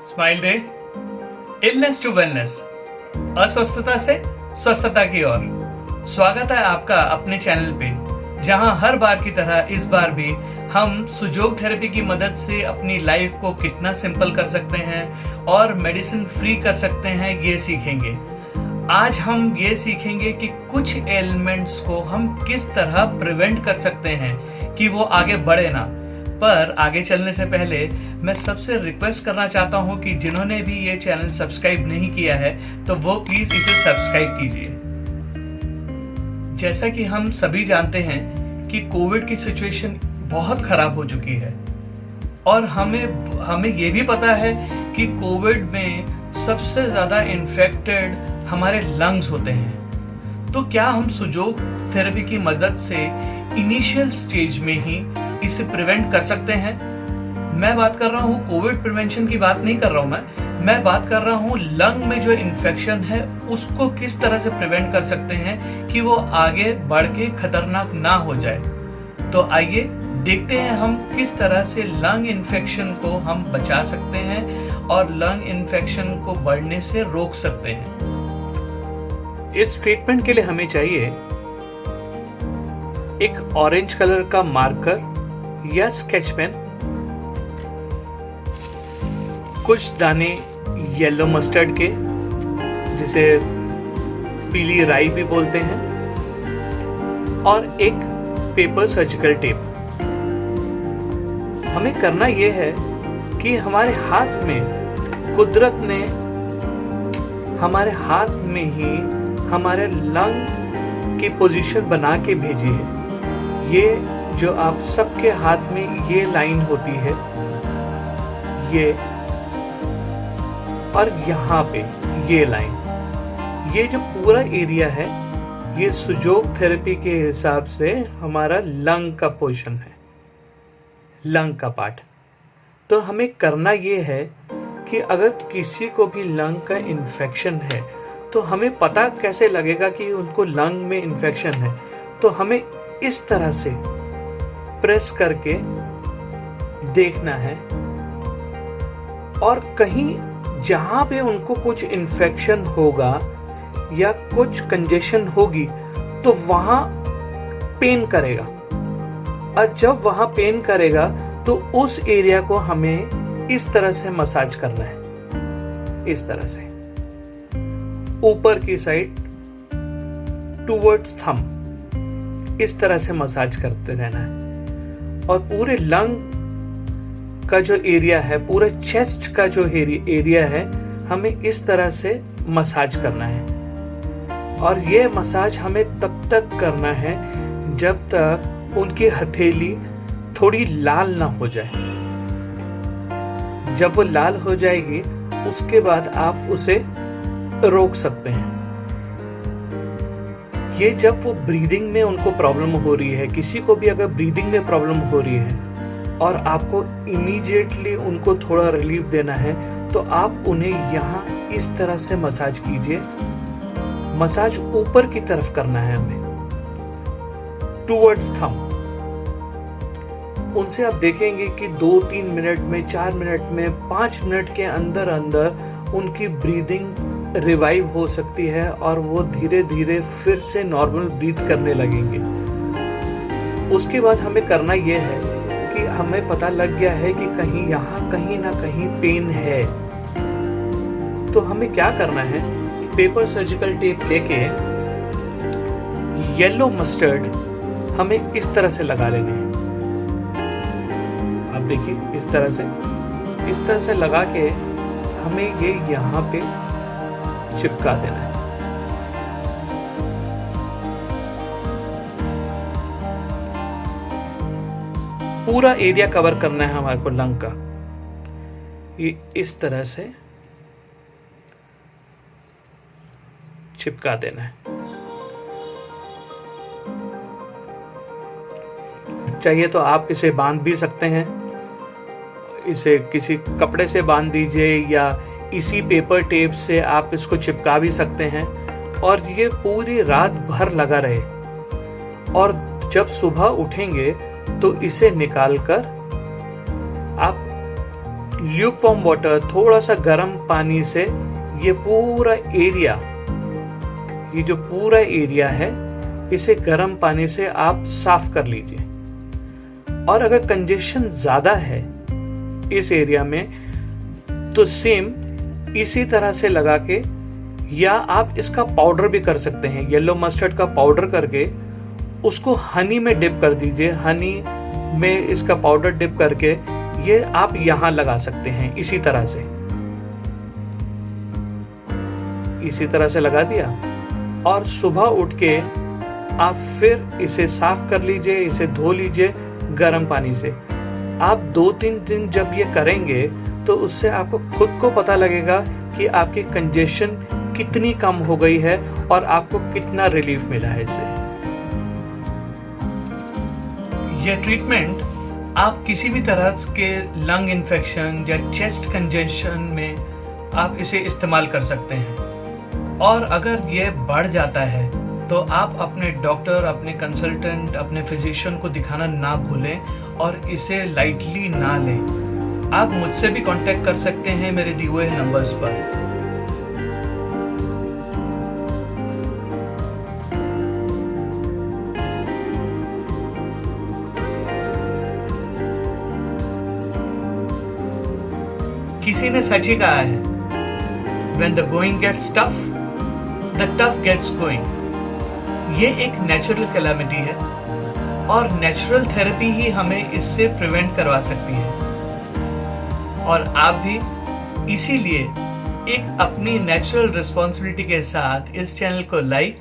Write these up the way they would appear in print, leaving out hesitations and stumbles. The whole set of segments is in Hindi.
Smile day, illness to wellness, अस्वस्थता से स्वस्थता की ओर। स्वागत है आपका अपने चैनल पे, जहां हर बार की तरह इस बार भी हम सुजोग थेरेपी की मदद से अपनी लाइफ को कितना सिंपल कर सकते हैं और मेडिसिन फ्री कर सकते हैं, ये सीखेंगे। आज हम ये सीखेंगे कि कुछ एलिमेंट्स को हम किस तरह प्रिवेंट कर सकते हैं कि वो आगे बढ़े ना। पर आगे चलने से पहले मैं सबसे रिक्वेस्ट करना चाहता हूं कि जिन्होंने भी ये चैनल सब्सक्राइब नहीं किया है तो वो प्लीज इसे सब्सक्राइब कीजिए। जैसा कि हम सभी जानते हैं कि कोविड की सिचुएशन बहुत खराब हो चुकी है और हमें ये भी पता है कि कोविड में सबसे ज्यादा इन्फेक्टेड हमारे लंग्स होते हैं। तो क्या हम सुजोग थेरेपी की मदद से इनिशियल स्टेज में ही इसे प्रिवेंट कर सकते हैं? मैं बात कर रहा हूँ कोविड प्रिवेंशन की बात नहीं कर रहा हूँ मैं बात कर रहा हूँ लंग में जो इन्फेक्शन है उसको किस तरह से प्रिवेंट कर सकते हैं कि वो आगे बढ़ के खतरनाक ना हो जाए। तो आइए देखते हैं हम किस तरह से लंग इन्फेक्शन को हम बचा सकते हैं और लंग इन्फेक्शन को बढ़ने से रोक सकते हैं। इस ट्रीटमेंट के लिए हमें चाहिए एक ऑरेंज कलर का मार्कर या स्केच पेन, कुछ दाने येलो मस्टर्ड के, जिसे पीली राई भी बोलते हैं, और एक पेपर सर्जिकल टेप। हमें करना यह है कि हमारे हाथ में कुदरत ने हमारे हाथ में ही हमारे लंग की पोजीशन बना के भेजी है। ये जो आप सबके हाथ में ये लाइन होती है, ये और यहाँ पे ये लाइन, ये जो पूरा एरिया है ये सुजोग थेरेपी के हिसाब से हमारा लंग का पोर्शन है, लंग का पार्ट। तो हमें करना ये है कि अगर किसी को भी लंग का इन्फेक्शन है तो हमें पता कैसे लगेगा कि उनको लंग में इन्फेक्शन है। तो हमें इस तरह से प्रेस करके देखना है और कहीं जहां पे उनको कुछ इन्फेक्शन होगा या कुछ कंजेशन होगी तो वहां पेन करेगा, और जब वहां पेन करेगा तो उस एरिया को हमें इस तरह से मसाज करना है, इस तरह से ऊपर की साइड टुवर्ड्स थंब, इस तरह से मसाज करते रहना है। और पूरे लंग का जो एरिया है, पूरे चेस्ट का जो एरिया है, हमें इस तरह से मसाज करना है। और ये मसाज हमें तब तक करना है जब तक उनकी हथेली थोड़ी लाल ना हो जाए। जब वो लाल हो जाएगी उसके बाद आप उसे रोक सकते हैं। ये जब वो ब्रीदिंग में उनको प्रॉब्लम हो रही है, किसी को भी अगर ब्रीदिंग में प्रॉब्लम हो रही है और आपको इमीडिएटली उनको थोड़ा रिलीफ देना है तो आप उन्हें यहाँ इस तरह से मसाज कीजिए। मसाज ऊपर की तरफ करना है हमें, टुवर्ड्स थंब। उनसे आप देखेंगे कि 2-3 मिनट में, 4 मिनट में, 5 मिनट के अंदर अंदर उनकी ब्रीदिंग रिवाइव हो सकती है और वो धीरे धीरे फिर से नॉर्मल ब्रीथ करने लगेंगे। उसके बाद हमें करना यह है कि हमें पता लग गया है कि कहीं यहाँ कहीं ना कहीं पेन है, तो हमें क्या करना है, पेपर सर्जिकल टेप लेके येलो मस्टर्ड हमें इस तरह से लगा लेंगे। आप देखिए इस तरह से लगा के हमें ये यहाँ पे चिपका देना है। पूरा एरिया कवर करना है हमारे को लंग का, ये इस तरह से चिपका देना है। चाहिए तो आप इसे बांध भी सकते हैं, इसे किसी कपड़े से बांध दीजिए या इसी पेपर टेप से आप इसको चिपका भी सकते हैं और ये पूरी रात भर लगा रहे। और जब सुबह उठेंगे तो इसे निकालकर आप ल्यूकवार्म वाटर, थोड़ा सा गर्म पानी से ये पूरा एरिया, ये जो पूरा एरिया है, इसे गर्म पानी से आप साफ कर लीजिए। और अगर कंजेशन ज्यादा है इस एरिया में तो सेम इसी तरह से लगा के, या आप इसका पाउडर भी कर सकते हैं, येलो मस्टर्ड का पाउडर करके उसको हनी में डिप कर दीजिए। हनी में इसका पाउडर डिप करके ये आप यहां लगा सकते हैं। इसी तरह से लगा दिया और सुबह उठ के आप फिर इसे साफ कर लीजिए, इसे धो लीजिए गर्म पानी से। आप 2-3 दिन जब ये करेंगे तो उससे आपको खुद को पता लगेगा कि आपकी कंजेशन कितनी कम हो गई है और आपको कितना रिलीफ मिला है इससे। यह ट्रीटमेंट आप किसी भी तरह के लंग इन्फेक्शन या चेस्ट कंजेशन में आप इसे इस्तेमाल कर सकते हैं। और अगर यह बढ़ जाता है तो आप अपने डॉक्टर, अपने कंसल्टेंट, अपने फिजिशियन को दिखाना ना भूलें और इसे लाइटली ना लें। आप मुझसे भी कांटेक्ट कर सकते हैं मेरे दिए हुए नंबर्स पर। किसी ने सच ही कहा है, When the going gets tough, the tough gets going। ये एक नेचुरल कैलामिटी है और नेचुरल थेरेपी ही हमें इससे प्रिवेंट करवा सकती है। और आप भी इसीलिए एक अपनी नेचुरल रिस्पॉन्सिबिलिटी के साथ इस चैनल को लाइक,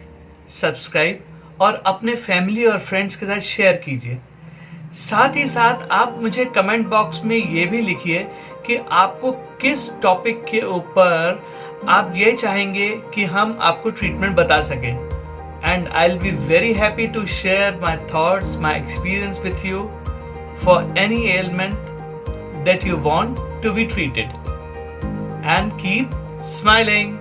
सब्सक्राइब और अपने फैमिली और फ्रेंड्स के साथ शेयर कीजिए। साथ ही साथ आप मुझे कमेंट बॉक्स में ये भी लिखिए कि आपको किस टॉपिक के ऊपर आप ये चाहेंगे कि हम आपको ट्रीटमेंट बता सकें। And I will be very happy to share my thoughts, my experience with you for any element that you want to be treated, and keep smiling।